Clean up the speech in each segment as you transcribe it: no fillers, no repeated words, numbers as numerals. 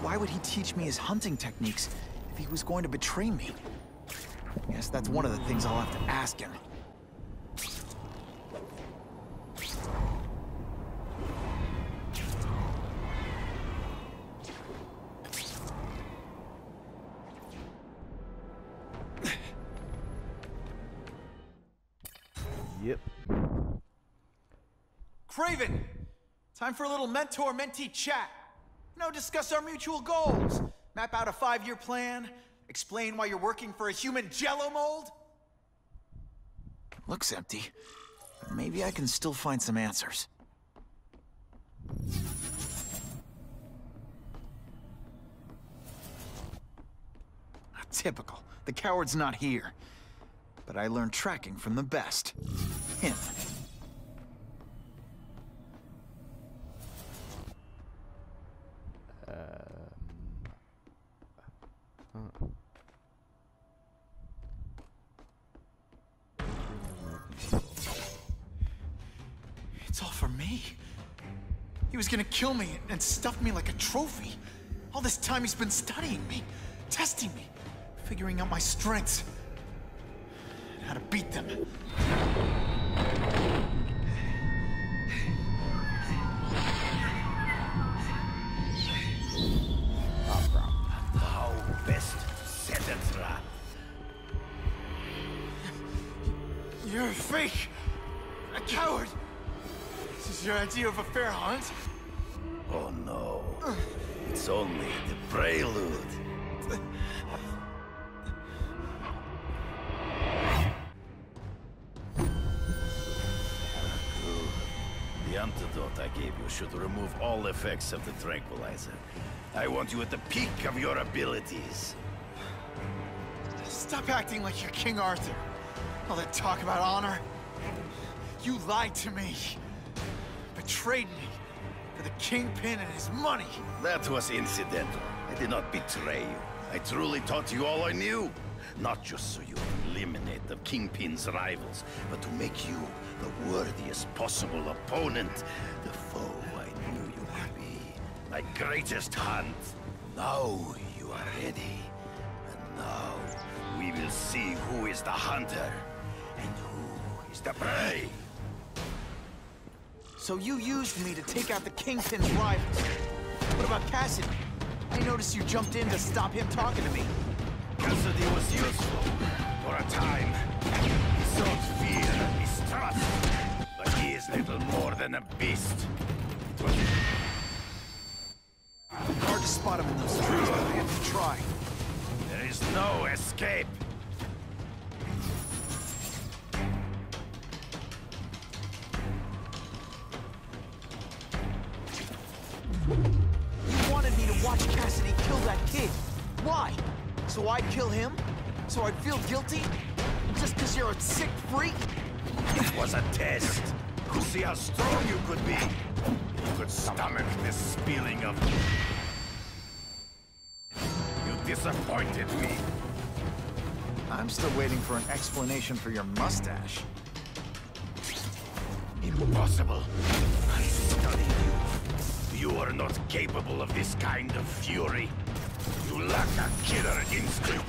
why would he teach me his hunting techniques if he was going to betray me? I guess that's one of the things I'll have to ask him. Yep. Kraven! Time for a little mentor-mentee chat. Discuss our mutual goals. Map out a 5-year plan. Explain why you're working for a human jello mold. Looks empty. Maybe I can still find some answers. Typical. The coward's not here. But I learned tracking from the best. Him. It's all for me. He was gonna kill me and stuff me like a trophy. All this time he's been studying me, testing me, figuring out my strengths, and how to beat them. How best set a trap? You're a fake! A coward! This is your idea of a fair hunt? Oh no. It's only the prelude. The antidote I gave you should remove all effects of the tranquilizer. I want you at the peak of your abilities. Stop acting like you're King Arthur. All that talk about honor. You lied to me. Betrayed me for the Kingpin and his money. That was incidental. I did not betray you. I truly taught you all I knew. Not just so you eliminate the Kingpin's rivals, but to make you the worthiest possible opponent. The foe I knew you would be. My greatest hunt. Now you are ready. And now we will see who is the hunter and who is the prey. So you used me to take out the Kingpin's rivals. What about Cassidy? I noticed you jumped in to stop him talking to me. Cassidy was useful for a time. He sought fear and mistrust, but he is little more than a beast. It was hard to spot him in those trees, but I have to try. There is no escape. You wanted me to watch Cassidy kill that kid. Why? So I'd kill him? So I'd feel guilty? Just because you're a sick freak? It was a test. To see how strong you could be. You could stomach this spilling of... You disappointed me. I'm still waiting for an explanation for your mustache. Impossible. I studied you. You are not capable of this kind of fury. You lack a killer instinct.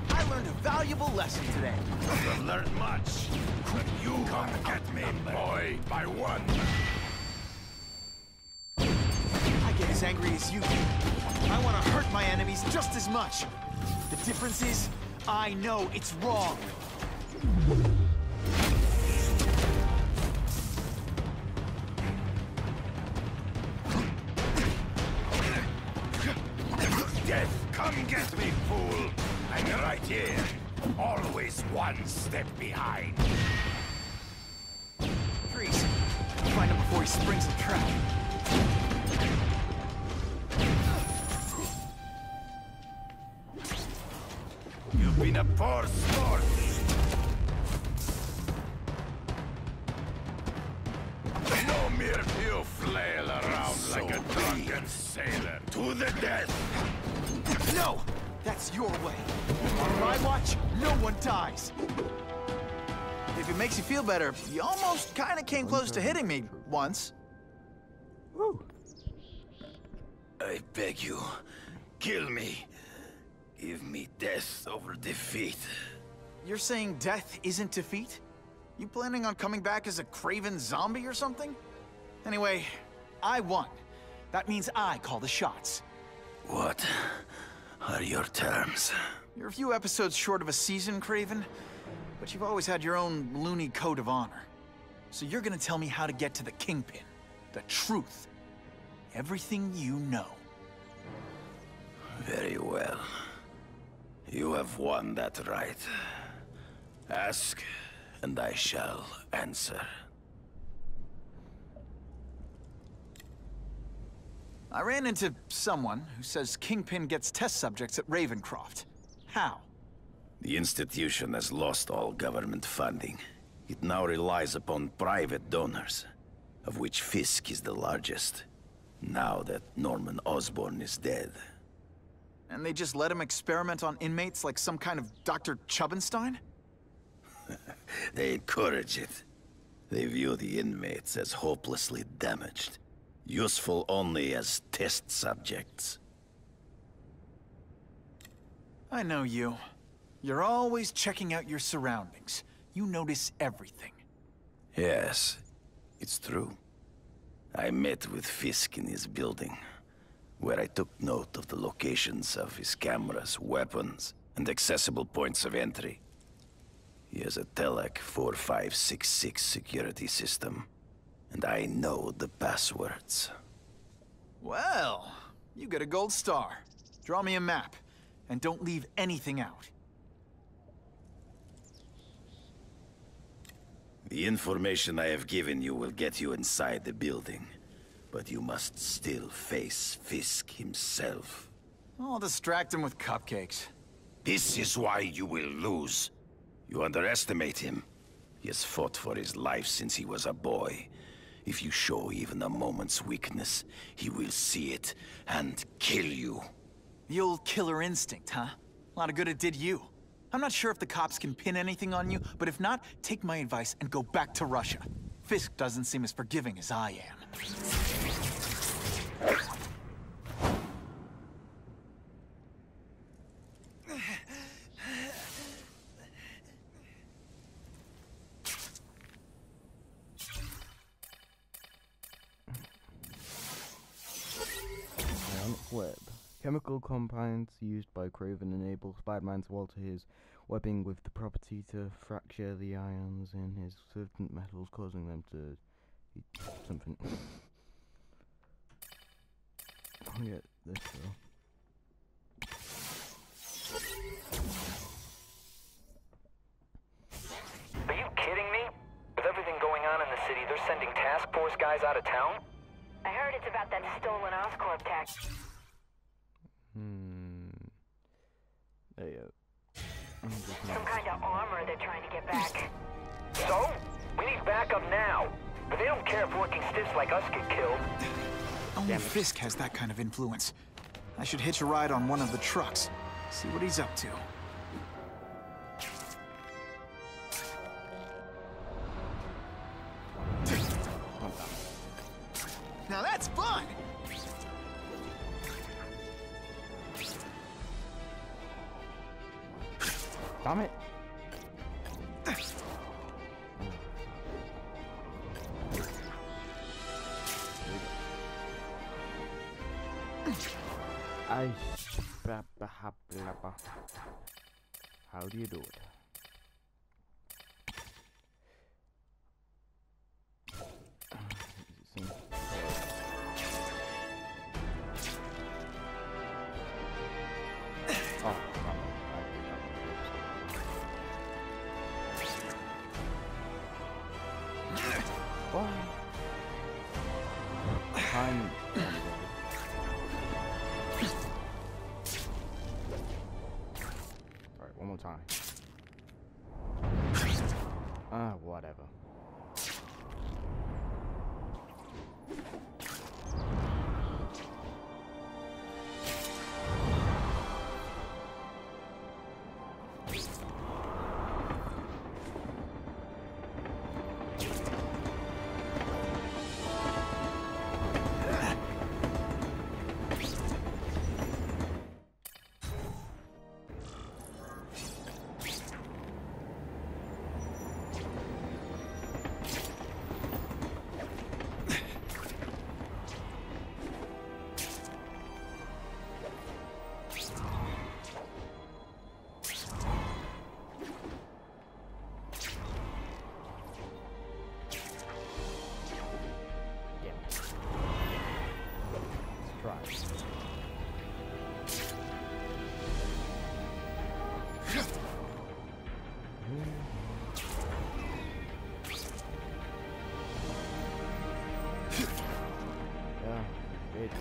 I learned a valuable lesson today. You have learned much, but you come get me, boy, by one. I get as angry as you do. I want to hurt my enemies just as much. The difference is, I know it's wrong. Death, come get me, fool. I'm right here. Always one step behind. Freeze. Find him before he springs the trap. You've been a poor sport. No mere you flail around like a drunken sailor. To the death! No! That's your way. On my watch, no one dies. If it makes you feel better, you almost kinda came close to hitting me once. Woo! I beg you, kill me. Give me death over defeat. You're saying death isn't defeat? You planning on coming back as a Kraven zombie or something? Anyway, I won. That means I call the shots. What are your terms? You're a few episodes short of a season, Kraven, but you've always had your own loony code of honor. So you're gonna tell me how to get to the Kingpin. The truth. Everything you know. Very well. You have won that right. Ask, and I shall answer. I ran into someone who says Kingpin gets test subjects at Ravencroft. How? The institution has lost all government funding. It now relies upon private donors, of which Fisk is the largest, now that Norman Osborn is dead. And they just let him experiment on inmates like some kind of Dr. Chubbenstein? They encourage it. They view the inmates as hopelessly damaged, useful only as test subjects. I know you. You're always checking out your surroundings. You notice everything. Yes, it's true. I met with Fisk in his building, where I took note of the locations of his cameras, weapons, and accessible points of entry. He has a Telec 4566 security system, and I know the passwords. Well, you get a gold star. Draw me a map, and don't leave anything out. The information I have given you will get you inside the building, but you must still face Fisk himself. I'll distract him with cupcakes. This is why you will lose. You underestimate him. He has fought for his life since he was a boy. If you show even a moment's weakness, he will see it and kill you. The old killer instinct, huh? A lot of good it did you. I'm not sure if the cops can pin anything on you, but if not, take my advice and go back to Russia. Fisk doesn't seem as forgiving as I am. Web. Chemical compounds used by Kraven enable Spider-Man to alter his webbing with the property to fracture the ions in his certain metals, causing them to something. I'll get this though. Are you kidding me? With everything going on in the city, they're sending task force guys out of town? I heard it's about that stolen Oscorp tech. There you go. Some kind of armor they're trying to get back. So? We need backup now. But they don't care if working stiffs like us get killed. Only Fisk has that kind of influence. I should hitch a ride on one of the trucks. See what he's up to. Now that's fun! Damn it! How do you do it? Alright, one more time. Whatever.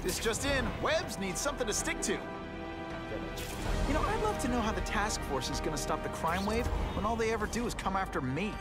This just in, Webbs needs something to stick to. You know, I'd love to know how the task force is gonna stop the crime wave when all they ever do is come after me.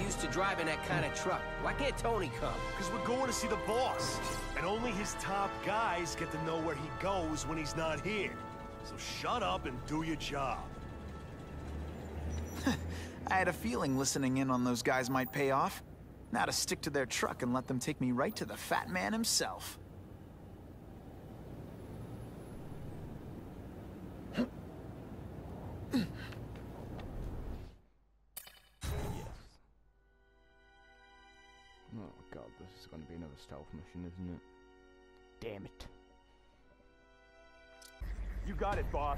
Used to driving that kind of truck. Why can't Tony come? Because we're going to see the boss. And only his top guys get to know where he goes when he's not here. So shut up and do your job. I had a feeling listening in on those guys might pay off. Now to stick to their truck and let them take me right to the fat man himself. Oh god, this is going to be another stealth mission, isn't it? Damn it. You got it, boss.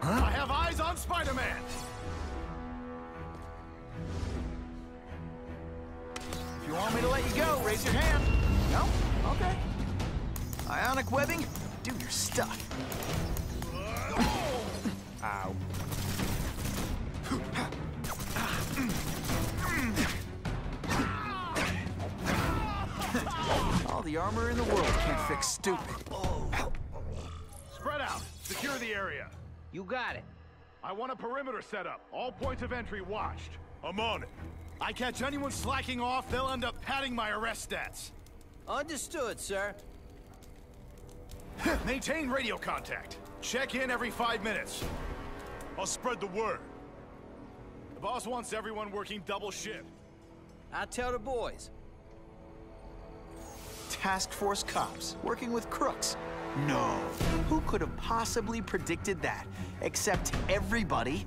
I have eyes on Spider-Man! If you want me to let you go, raise your hand. No? Okay. Ionic webbing, do your stuff. Ow. All the armor in the world can't fix stupid. Spread out. Secure the area. You got it. I want a perimeter set up. All points of entry watched. I'm on it. I catch anyone slacking off, they'll end up padding my arrest stats. Understood, sir. Maintain radio contact. Check in every 5 minutes. I'll spread the word. The boss wants everyone working double shift. I'll tell the boys. Task force cops working with crooks. No. Who could have possibly predicted that? Except everybody.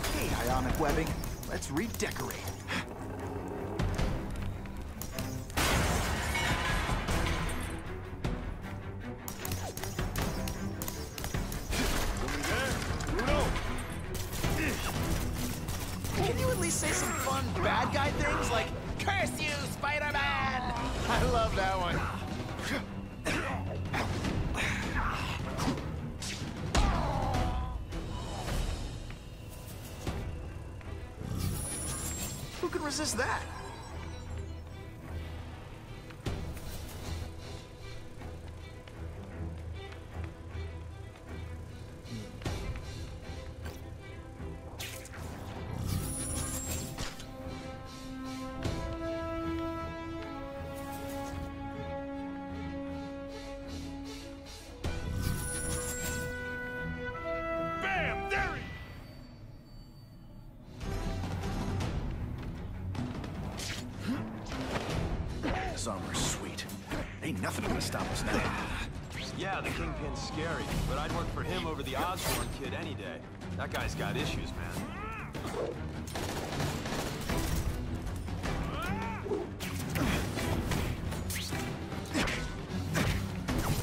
Okay, Ionic webbing. Let's redecorate. Can you at least say some fun bad guy things like, "Curse you, Spider-Man"? I love that one. Who can resist that? Bam! There he is! This armor's sweet. Ain't nothing gonna stop us now. Yeah, the Kingpin's scary, but I'd work for him over the Osborn kid any day. That guy's got issues, man.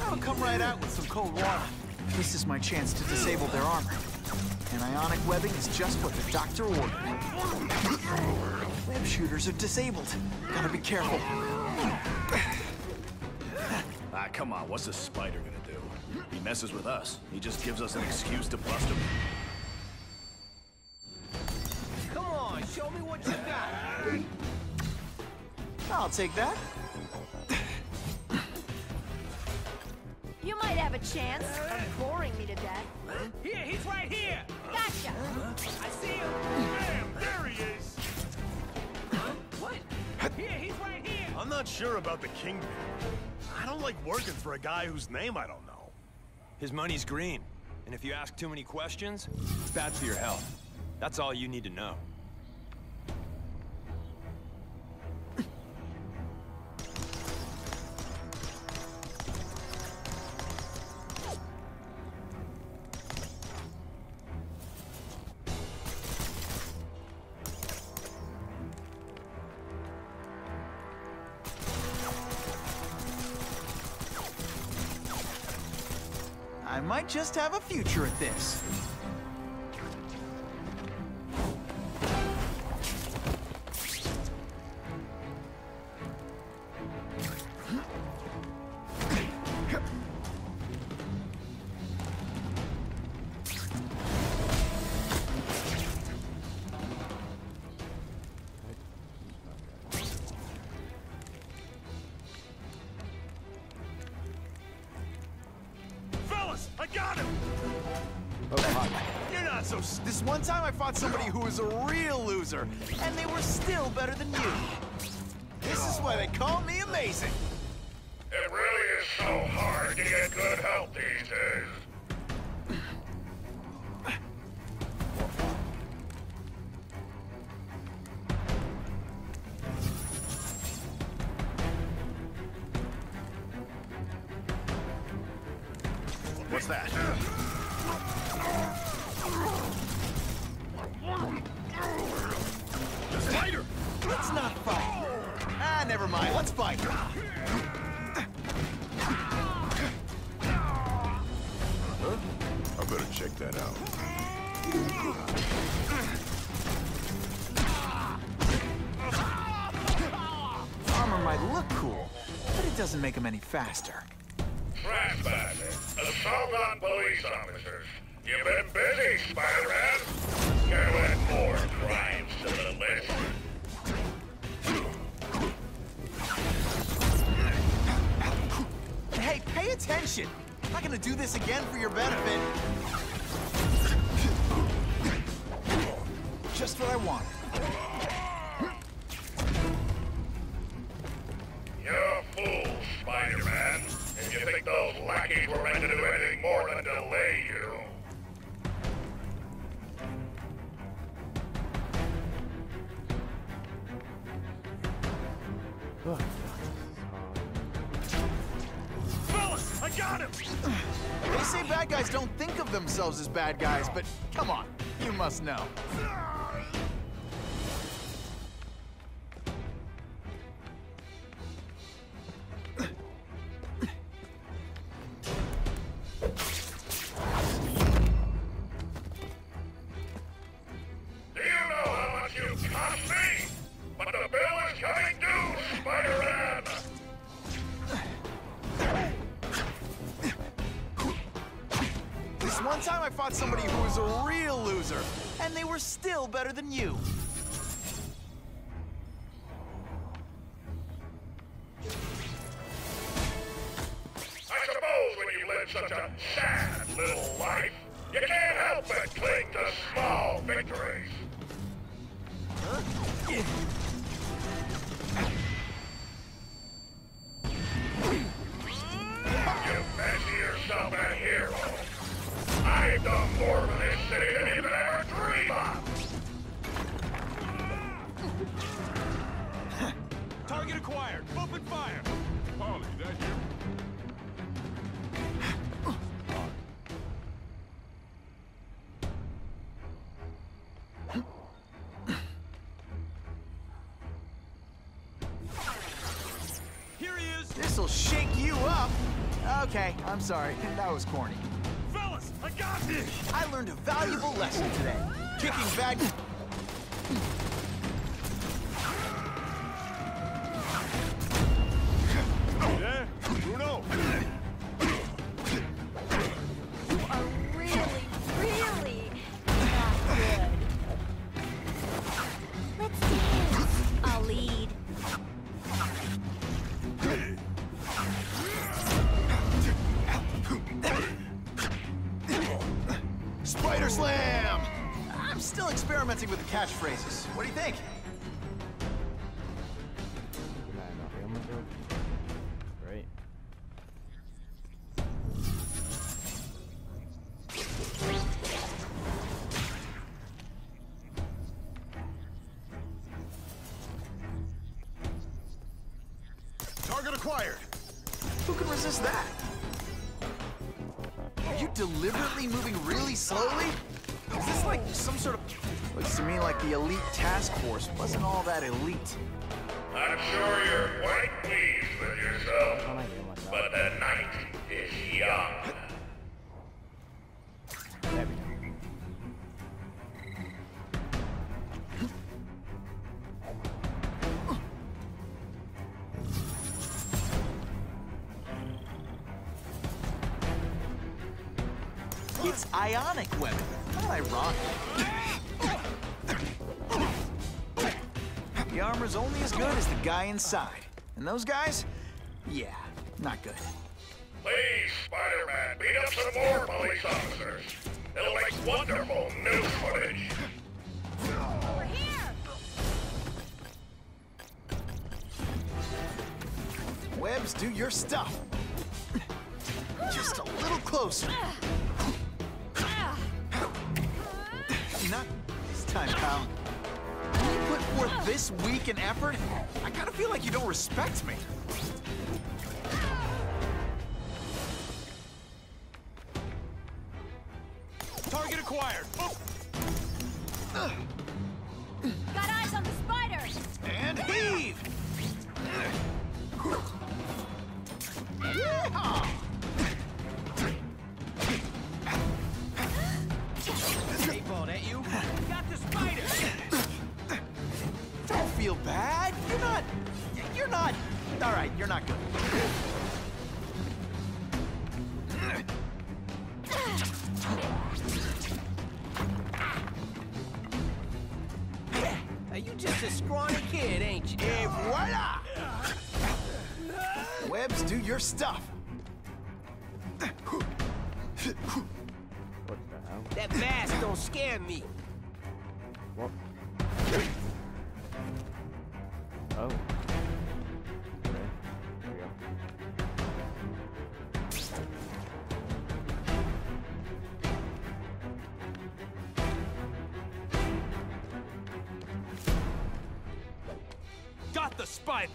I'll come right out with some cold water. This is my chance to disable their armor. And ionic webbing is just what the doctor ordered. Web shooters are disabled. Gotta be careful. Ah, come on, what's the spider gonna do? He messes with us. He just gives us an excuse to bust him. Come on, show me what you got. I'll take that. You might have a chance of boring me to death. Here, he's right here! Gotcha! I see him! Damn, there he is! What? Here, he's right here! I'm not sure about the Kingpin. I don't like working for a guy whose name I don't know. His money's green, and if you ask too many questions, it's bad for your health. That's all you need to know. I might just have a future at this. Fellas, I got him! You're not so... This one time I fought somebody who was a real loser, and they were still better than you. This is why they call me amazing. It really is so hard to get good help these days. What's that? Spider! Let's not fight. Ah, never mind. Let's fight. I better check that out. Armor might look cool, but it doesn't make him any faster. Trespassing. Assault on police officers. You've been busy, Spider-Man. You add more crimes to the list. Hey, pay attention. I'm not gonna do this again for your benefit. Just what I want. You're a fool, Spider-Man. If you think those lackeys were meant to do anything more than delay you. Fellas, I got him! They say bad guys don't think of themselves as bad guys, but come on, you must know. Do you know how much you cost me? But the bill is coming due, Spider-Man! This one time I fought somebody who was a real loser, and they were still better than you. I suppose when you live such a sad little life, you can't help but cling to small victories. You fancy yourself a hero. I've done more for this city than you could ever dream of. Target acquired. Open fire. Polly, that you? Here he is! This'll shake you up. Okay, I'm sorry. That was corny. Fellas, I got this! I learned a valuable lesson today. Kicking bad... Yeah? Bruno? You are really, really not good. Let's dance. I'll lead. Spider Slam! I'm still experimenting with the catchphrases. What do you think? Great. Target acquired. Who can resist that? Are you deliberately moving really slowly? Is this like some sort of... Looks to me like the elite task force wasn't all that elite. I'm sure you're quite pleased with yourself, but the night is young. There we go. It's ionic weapon, not ironic. The armor's only as good as the guy inside. And those guys? Yeah, not good. Please, Spider-Man, beat up some more police officers. It'll make wonderful news footage. Over here! Webbs, do your stuff. Just a little closer. Not this time, pal. You put forth this week an effort? I kinda feel like you don't respect me. Target acquired. Got eyes on the spider! And heave! Yeehaw! Paintball, that you? Got the spider! Don't feel bad. You're not. All right, you're not good. Now you just a scrawny kid, ain't you? Et voila! Webbs, do your stuff. What the hell? That mask don't scare me. What? Oh. Okay. There we go. Got the spider!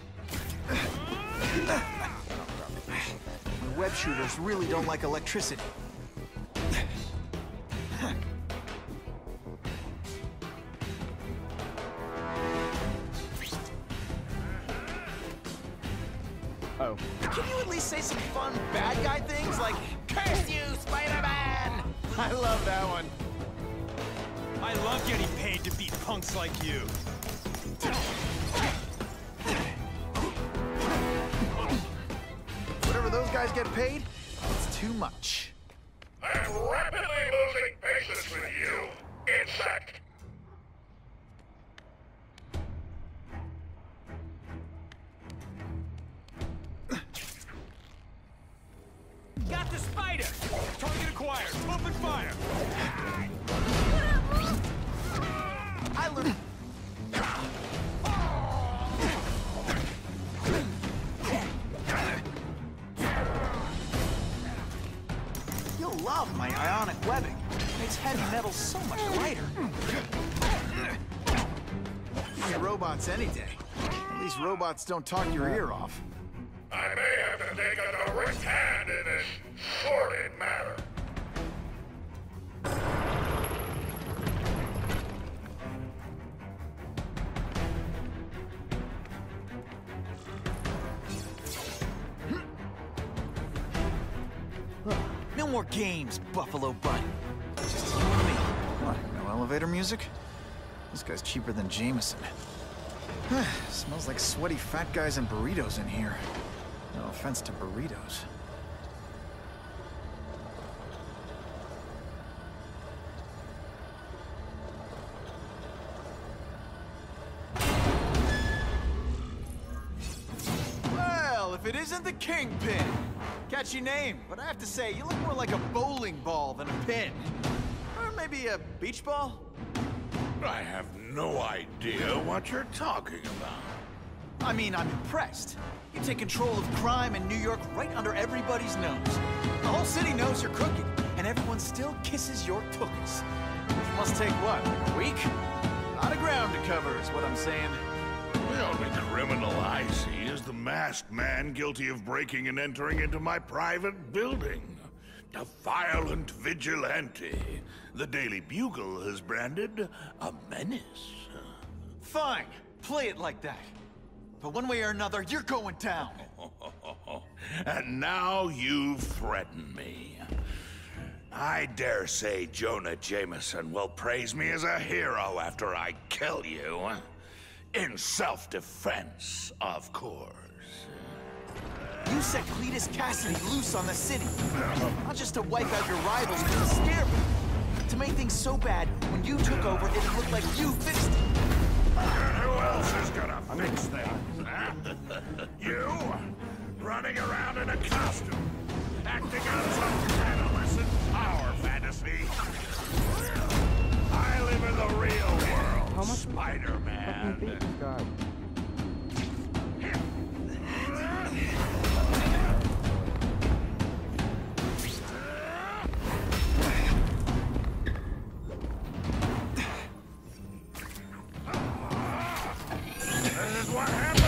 Web shooters really don't like electricity. Oh. Can you at least say some fun bad guy things like, "Curse you, Spider-Man"? I love that one. I love getting paid to beat punks like you. Whatever those guys get paid, it's too much. I'm rapidly losing patience with you, insect. Got the spider! Target acquired. Open fire. I learned. You'll love my ionic webbing. It makes heavy metal so much lighter. These robots any day. At least robots don't talk your ear off. I may have to take a direct hand in this sordid matter. No more games, Buffalo Butt. Just you and me. What, no elevator music? This guy's cheaper than Jameson. Smells like sweaty fat guys and burritos in here. No offense to burritos. Well, if it isn't the Kingpin. Catchy name, but I have to say, you look more like a bowling ball than a pin. Or Maybe a beach ball? I have no idea what you're talking about. I mean, I'm impressed. You take control of crime in New York right under everybody's nose. The whole city knows you're crooked, and everyone still kisses your tookus. Which must take, what, like a week? A lot of ground to cover is what I'm saying. The only criminal I see is the masked man guilty of breaking and entering into my private building. A violent vigilante. The Daily Bugle has branded a menace. Fine, play it like that. But one way or another, you're going down. And now you've threatened me. I dare say Jonah Jameson will praise me as a hero after I kill you. In self-defense, of course. You set Cletus Cassidy loose on the city. Not just to wipe out your rivals, but to scare me. To make things so bad, when you took over, it looked like you fixed it. And who else is gonna fix things, huh? You? Running around in a costume, acting out some adolescent power fantasy. I live in the real world, Spider-Man. This is what happens